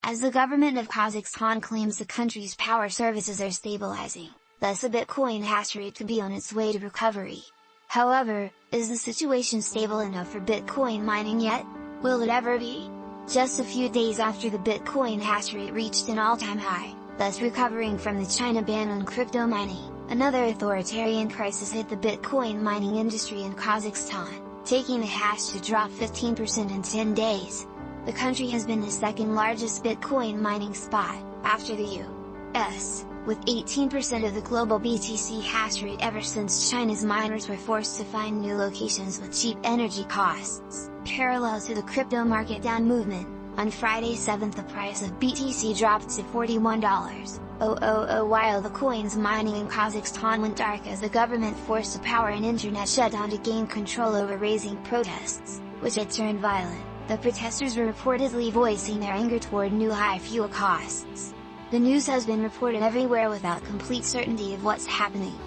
as the government of Kazakhstan claims the country's power services are stabilizing, thus a Bitcoin hash rate could be on its way to recovery. However, is the situation stable enough for Bitcoin mining yet? Will it ever be? Just a few days after the Bitcoin hash rate reached an all-time high, thus recovering from the China ban on crypto mining, another authoritarian crisis hit the Bitcoin mining industry in Kazakhstan, taking the hash to drop 15% in 10 days. The country has been the second largest Bitcoin mining spot, after the U.S., with 18% of the global BTC hash rate ever since China's miners were forced to find new locations with cheap energy costs. Parallel to the crypto market down movement, on Friday 7th the price of BTC dropped to $41,000 while the coin's mining in Kazakhstan went dark as the government forced a power and internet shutdown to gain control over raising protests, which had turned violent. The protesters were reportedly voicing their anger toward new high fuel costs. The news has been reported everywhere without complete certainty of what's happening.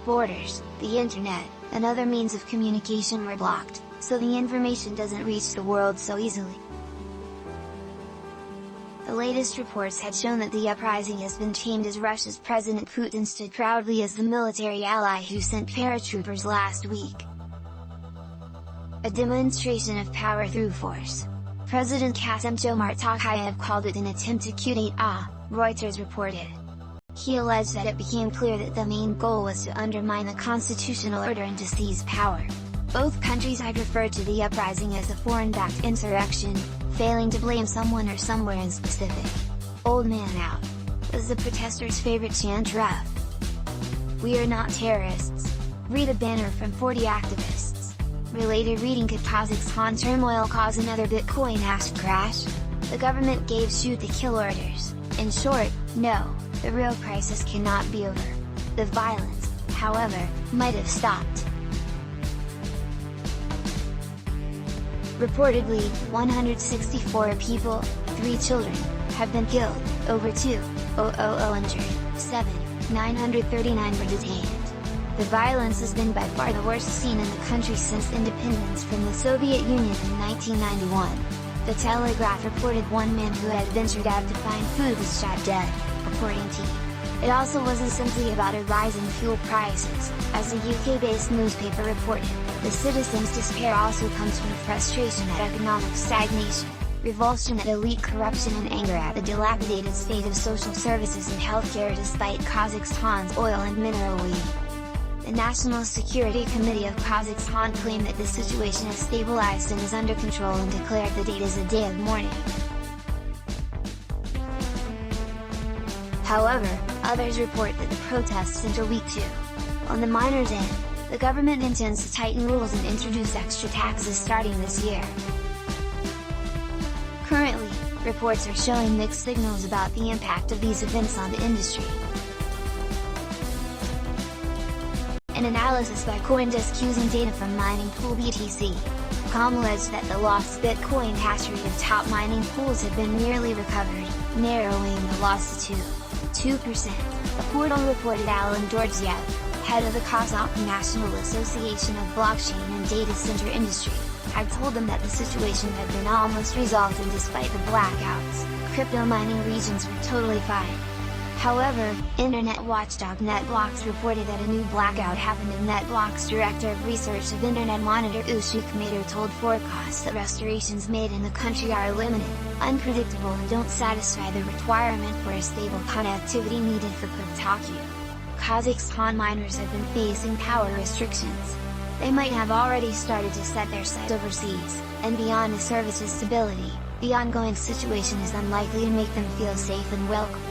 Borders, the internet, and other means of communication were blocked, so the information doesn't reach the world so easily. The latest reports had shown that the uprising has been tamed as Russia's President Putin stood proudly as the military ally who sent paratroopers last week. A demonstration of power through force. President Kassym-Jomart Tokayev called it an attempt to coup, Reuters reported. He alleged that it became clear that the main goal was to undermine the constitutional order and to seize power. Both countries had referred to the uprising as a foreign-backed insurrection, failing to blame someone or somewhere in specific. "Old man out" was the protesters' favorite chant. "We are not terrorists," read a banner from 40 activists. Related reading: could Kazakhstan turmoil cause another Bitcoin hash crash? The government gave shoot-to-kill orders. In short, no, the real crisis cannot be over. The violence, however, might have stopped. Reportedly, 164 people, 3 children, have been killed, over 2,000 injured, 939 were detained. The violence has been by far the worst seen in the country since independence from the Soviet Union in 1991. The Telegraph reported one man who had ventured out to find food was shot dead, according to. It also wasn't simply about a rise in fuel prices, as a UK-based newspaper reported. The citizens' despair also comes from frustration at economic stagnation, revulsion at elite corruption and anger at the dilapidated state of social services and healthcare despite Kazakhstan's oil and mineral wealth. The National Security Committee of Kazakhstan claimed that the situation has stabilized and is under control and declared the date as a day of mourning. However, others report that the protests enter week 2. On the miners' end, the government intends to tighten rules and introduce extra taxes starting this year. Currently, reports are showing mixed signals about the impact of these events on the industry. An analysis by CoinDesk using data from mining pool BTC.com alleged that the lost Bitcoin hash rate of top mining pools had been nearly recovered, narrowing the loss to 2%. The portal reported Alan Dordzhiev, head of the Kazakh National Association of Blockchain and Data Center Industry, had told them that the situation had been almost resolved and despite the blackouts, crypto mining regions were totally fine. However, internet watchdog NetBlocks reported that a new blackout happened and NetBlocks Director of Research of Internet Monitor Isik Mater told forecasts that restorations made in the country are limited, unpredictable and don't satisfy the requirement for a stable connectivity needed for cryptocurrency. Kazakhstan miners have been facing power restrictions. They might have already started to set their sights overseas, and beyond the service's stability, the ongoing situation is unlikely to make them feel safe and welcomed.